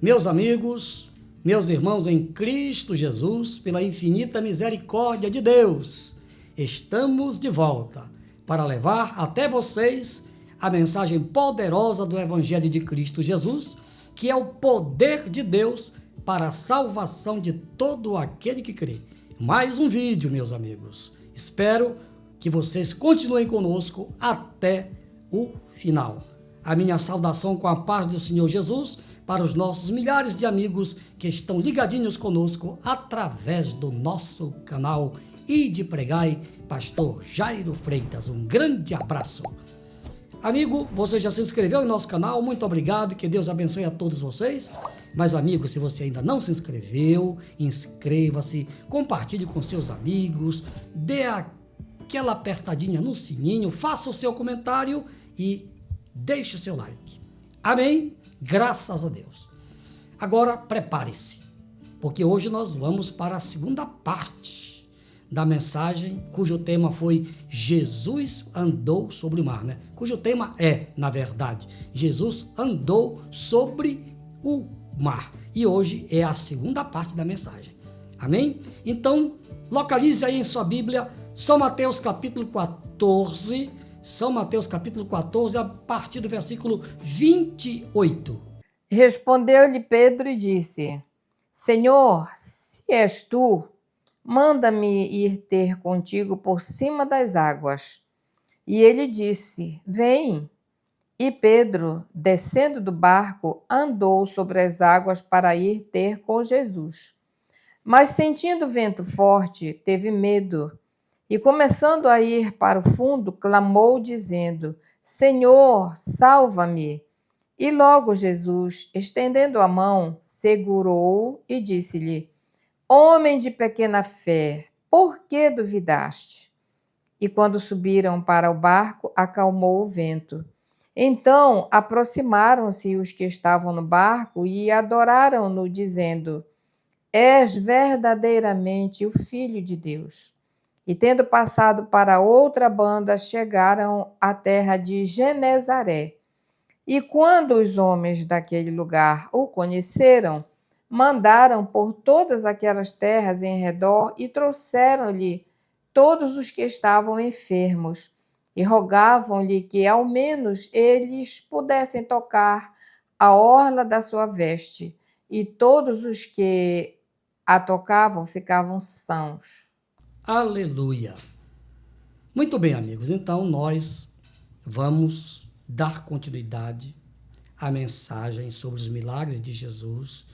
Meus amigos, meus irmãos em Cristo Jesus, pela infinita misericórdia de Deus, estamos de volta para levar até vocês a mensagem poderosa do Evangelho de Cristo Jesus, que é o poder de Deus para a salvação de todo aquele que crê. Mais um vídeo, meus amigos. Espero que vocês continuem conosco até o final. A minha saudação com a paz do Senhor Jesus para os nossos milhares de amigos que estão ligadinhos conosco através do nosso canal Ide Pregai, Pastor Jairo Freitas. Um grande abraço. Amigo, você já se inscreveu em nosso canal? Muito obrigado, que Deus abençoe a todos vocês. Mas, amigo, se você ainda não se inscreveu, inscreva-se, compartilhe com seus amigos, dê aquela apertadinha no sininho, faça o seu comentário e deixe o seu like. Amém? Graças a Deus. Agora, prepare-se, porque hoje nós vamos para a segunda parte da mensagem, cujo tema foi Jesus andou sobre o mar, né? Cujo tema é, na verdade, Jesus andou sobre o mar. E hoje é a segunda parte da mensagem. Amém? Então, localize aí em sua Bíblia, São Mateus capítulo 14, São Mateus capítulo 14, a partir do versículo 28. Respondeu-lhe Pedro e disse: Senhor, se és tu, manda-me ir ter contigo por cima das águas. E ele disse: Vem. E Pedro, descendo do barco, andou sobre as águas para ir ter com Jesus. Mas sentindo o vento forte, teve medo, e começando a ir para o fundo, clamou, dizendo: Senhor, salva-me. E logo Jesus, estendendo a mão, segurou-o e disse-lhe: Homem de pequena fé, por que duvidaste? E quando subiram para o barco, acalmou o vento. Então aproximaram-se os que estavam no barco e adoraram-no, dizendo: És verdadeiramente o Filho de Deus. E tendo passado para outra banda, chegaram à terra de Genezaré. E quando os homens daquele lugar o conheceram, mandaram por todas aquelas terras em redor e trouxeram-lhe todos os que estavam enfermos e rogavam-lhe que ao menos eles pudessem tocar a orla da sua veste, e todos os que a tocavam ficavam sãos. Aleluia! Muito bem, amigos, então nós vamos dar continuidade à mensagem sobre os milagres de Jesus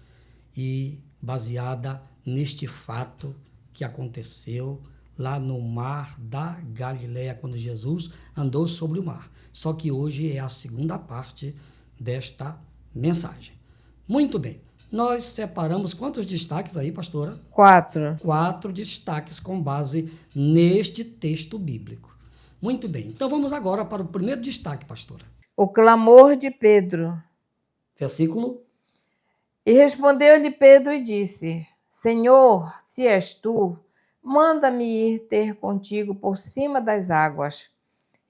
e baseada neste fato que aconteceu lá no mar da Galileia, quando Jesus andou sobre o mar. Só que hoje é a segunda parte desta mensagem. Muito bem, nós separamos quantos destaques aí, pastora? 4. 4 destaques com base neste texto bíblico. Muito bem, então vamos agora para o primeiro destaque, pastora. O clamor de Pedro. Versículo. E respondeu-lhe Pedro e disse: Senhor, se és tu, manda-me ir ter contigo por cima das águas.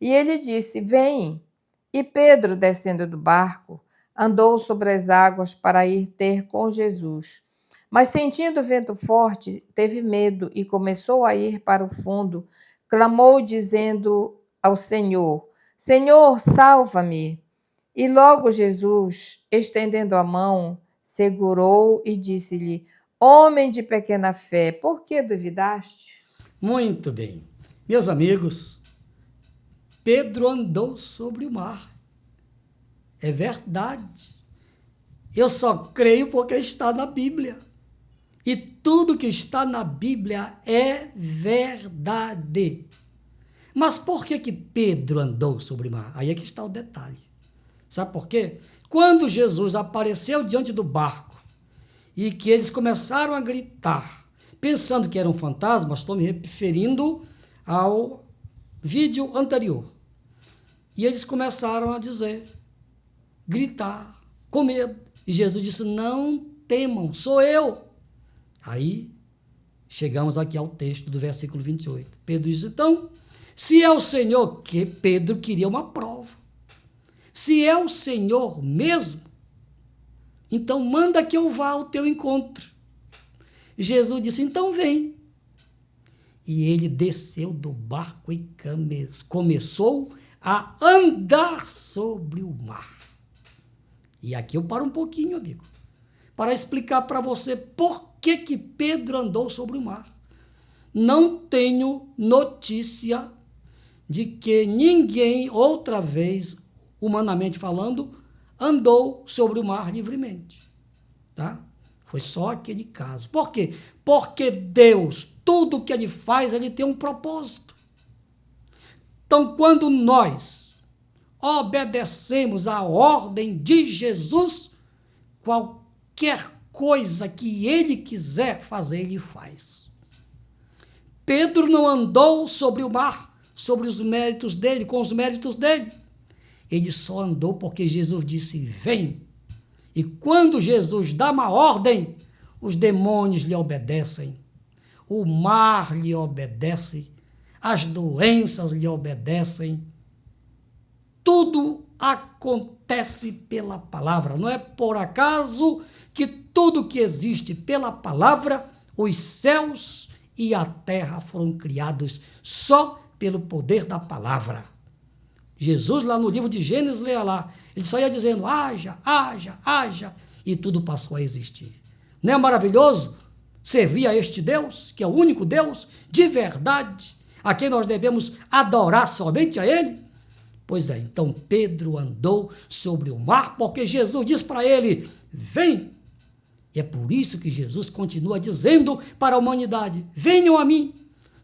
E ele disse: Vem. E Pedro, descendo do barco, andou sobre as águas para ir ter com Jesus. Mas sentindo o vento forte, teve medo e começou a ir para o fundo. Clamou, dizendo ao Senhor: Senhor, salva-me. E logo Jesus, estendendo a mão, segurou e disse-lhe: Homem de pequena fé, por que duvidaste? Muito bem. Meus amigos, Pedro andou sobre o mar. É verdade. Eu só creio porque está na Bíblia. E tudo que está na Bíblia é verdade. Mas por que Pedro andou sobre o mar? Aí é que está o detalhe. Sabe por quê? Quando Jesus apareceu diante do barco e que eles começaram a gritar, pensando que eram fantasmas, estou me referindo ao vídeo anterior. E eles começaram a dizer, gritar, com medo. E Jesus disse: não temam, sou eu. Aí chegamos aqui ao texto do versículo 28. Pedro disse: então, se é o Senhor, que Pedro queria uma prova. Se é o Senhor mesmo, Então manda que eu vá ao teu encontro. Jesus disse, então vem. E ele desceu do barco e começou a andar sobre o mar. E aqui eu paro um pouquinho, amigo, para explicar para você por que Pedro andou sobre o mar. Não tenho notícia de que ninguém, outra vez, humanamente falando, andou sobre o mar livremente. Tá? Foi só aquele caso. Por quê? Porque Deus, tudo que Ele faz, Ele tem um propósito. Então, quando nós obedecemos à ordem de Jesus, qualquer coisa que Ele quiser fazer, Ele faz. Pedro não andou sobre o mar, sobre os méritos dele, com os méritos dele. Ele só andou porque Jesus disse, vem. E quando Jesus dá uma ordem, os demônios lhe obedecem, o mar lhe obedece, as doenças lhe obedecem. Tudo acontece pela palavra. Não é por acaso que tudo que existe pela palavra, os céus e a terra foram criados só pelo poder da palavra. Jesus, lá no livro de Gênesis, leia lá, ele só ia dizendo, haja, haja, haja, e tudo passou a existir. Não é maravilhoso servir a este Deus, que é o único Deus de verdade, a quem nós devemos adorar somente a Ele? Pois é, então Pedro andou sobre o mar, porque Jesus disse para ele, vem. E é por isso que Jesus continua dizendo para a humanidade, venham a mim,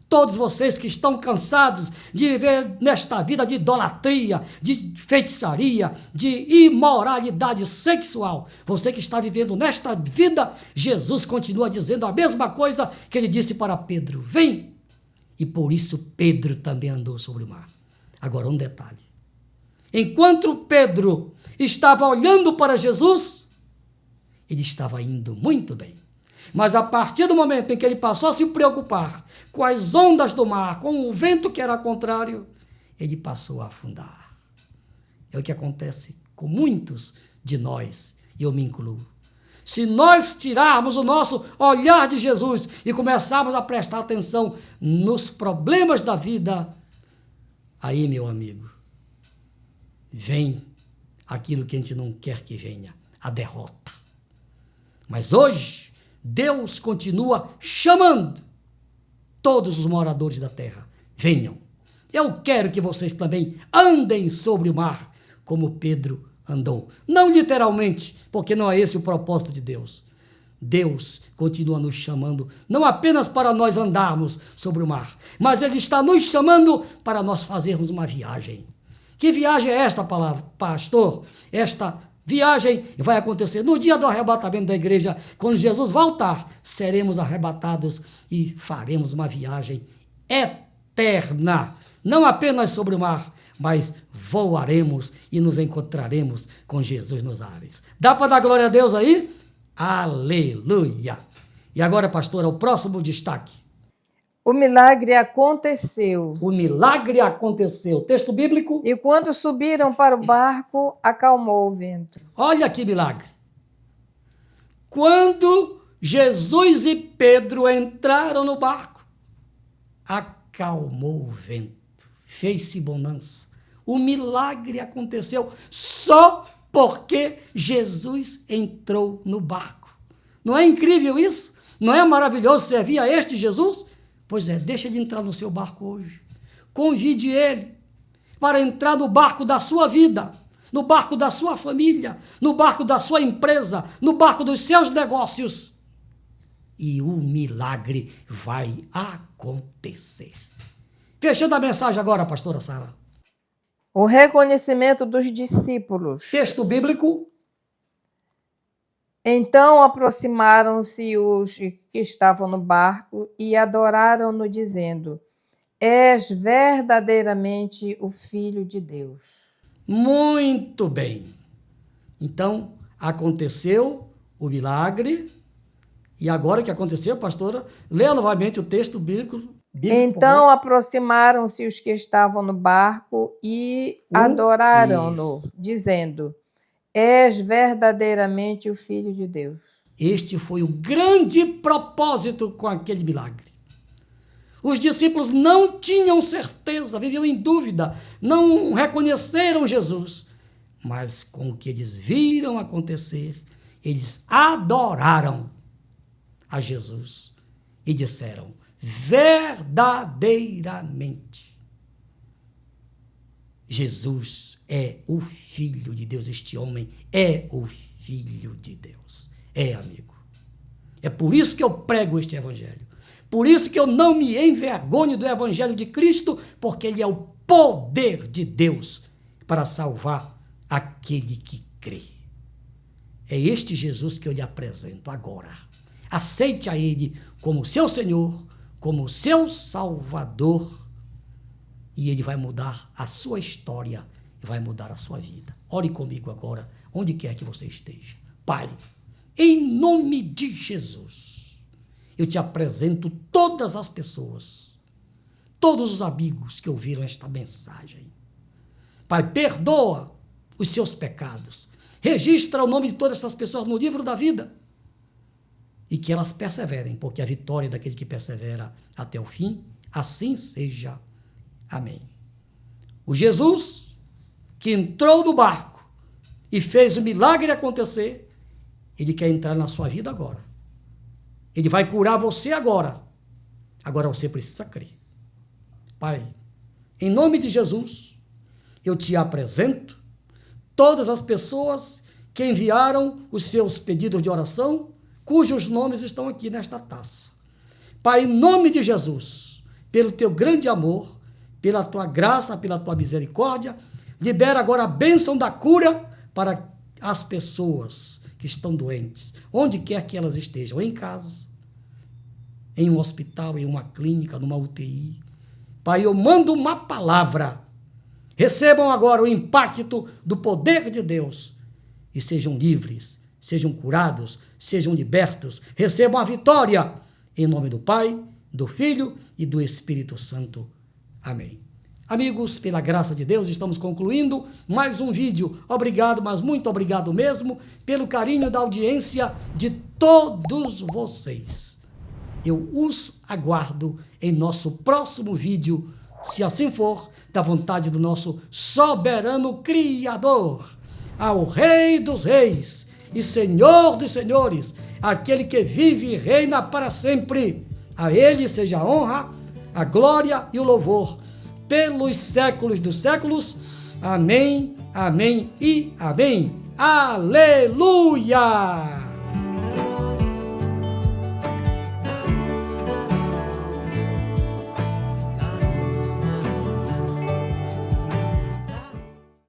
todos vocês que estão cansados de viver nesta vida de idolatria, de feitiçaria, de imoralidade sexual. Você que está vivendo nesta vida, Jesus continua dizendo a mesma coisa que ele disse para Pedro, vem. E por isso Pedro também andou sobre o mar. Agora um detalhe. Enquanto Pedro estava olhando para Jesus, ele estava indo muito bem. Mas a partir do momento em que ele passou a se preocupar com as ondas do mar, com o vento que era contrário, ele passou a afundar. É o que acontece com muitos de nós, e eu me incluo. Se nós tirarmos o nosso olhar de Jesus e começarmos a prestar atenção nos problemas da vida, aí, meu amigo, vem aquilo que a gente não quer que venha, a derrota. Mas hoje, Deus continua chamando todos os moradores da terra. Venham. Eu quero que vocês também andem sobre o mar, como Pedro andou. Não literalmente, porque não é esse o propósito de Deus. Deus continua nos chamando, não apenas para nós andarmos sobre o mar, mas Ele está nos chamando para nós fazermos uma viagem. Que viagem é esta, pastor? Esta viagem vai acontecer no dia do arrebatamento da igreja. Quando Jesus voltar, seremos arrebatados e faremos uma viagem eterna. Não apenas sobre o mar, mas voaremos e nos encontraremos com Jesus nos ares. Dá para dar glória a Deus aí? Aleluia! E agora, pastor, é o próximo destaque. O milagre aconteceu. O milagre aconteceu. Texto bíblico. E quando subiram para o barco, acalmou o vento. Olha que milagre. Quando Jesus e Pedro entraram no barco, acalmou o vento, fez-se bonança. O milagre aconteceu só porque Jesus entrou no barco. Não é incrível isso? Não é maravilhoso servir a este Jesus? Pois é, deixa ele entrar no seu barco hoje. Convide ele para entrar no barco da sua vida, no barco da sua família, no barco da sua empresa, no barco dos seus negócios. E o milagre vai acontecer. Fechando a mensagem agora, pastora Sara. O reconhecimento dos discípulos. Texto bíblico. Então aproximaram-se os que estavam no barco e adoraram-no, dizendo: És verdadeiramente o Filho de Deus. Muito bem. Então, aconteceu o milagre. E agora o que aconteceu, pastora? Leia novamente o texto bíblico. Então aproximaram-se os que estavam no barco e adoraram-no, dizendo: és verdadeiramente o Filho de Deus. Este foi o grande propósito com aquele milagre. Os discípulos não tinham certeza, viviam em dúvida, não reconheceram Jesus. Mas com o que eles viram acontecer, eles adoraram a Jesus e disseram: verdadeiramente, Jesus é o Filho de Deus, este homem é o Filho de Deus. É, amigo. É por isso que eu prego este evangelho. Por isso que eu não me envergonho do evangelho de Cristo, porque ele é o poder de Deus para salvar aquele que crê. É este Jesus que eu lhe apresento agora. Aceite a ele como seu Senhor, como seu Salvador, e ele vai mudar a sua história e vai mudar a sua vida. Ore comigo agora, onde quer que você esteja. Pai, em nome de Jesus, eu te apresento todas as pessoas, todos os amigos que ouviram esta mensagem. Pai, perdoa os seus pecados. Registra o nome de todas essas pessoas no livro da vida e que elas perseverem, porque a vitória daquele que persevera até o fim, assim seja. Amém. O Jesus que entrou no barco e fez o milagre acontecer, ele quer entrar na sua vida agora. Ele vai curar você agora. Agora você precisa crer. Pai, em nome de Jesus, eu te apresento todas as pessoas que enviaram os seus pedidos de oração, cujos nomes estão aqui nesta taça. Pai, em nome de Jesus, pelo teu grande amor, pela tua graça, pela tua misericórdia, libera agora a bênção da cura para as pessoas que estão doentes, onde quer que elas estejam, em casa, em um hospital, em uma clínica, numa UTI. Pai, eu mando uma palavra. Recebam agora o impacto do poder de Deus e sejam livres, sejam curados, sejam libertos, recebam a vitória em nome do Pai, do Filho e do Espírito Santo. Amém. Amigos, pela graça de Deus, estamos concluindo mais um vídeo. Obrigado, mas muito obrigado mesmo, pelo carinho da audiência de todos vocês. Eu os aguardo em nosso próximo vídeo, se assim for, da vontade do nosso soberano Criador, ao Rei dos Reis e Senhor dos Senhores, aquele que vive e reina para sempre. A Ele seja a honra, a glória e o louvor, pelos séculos dos séculos. Amém, amém e amém. Aleluia!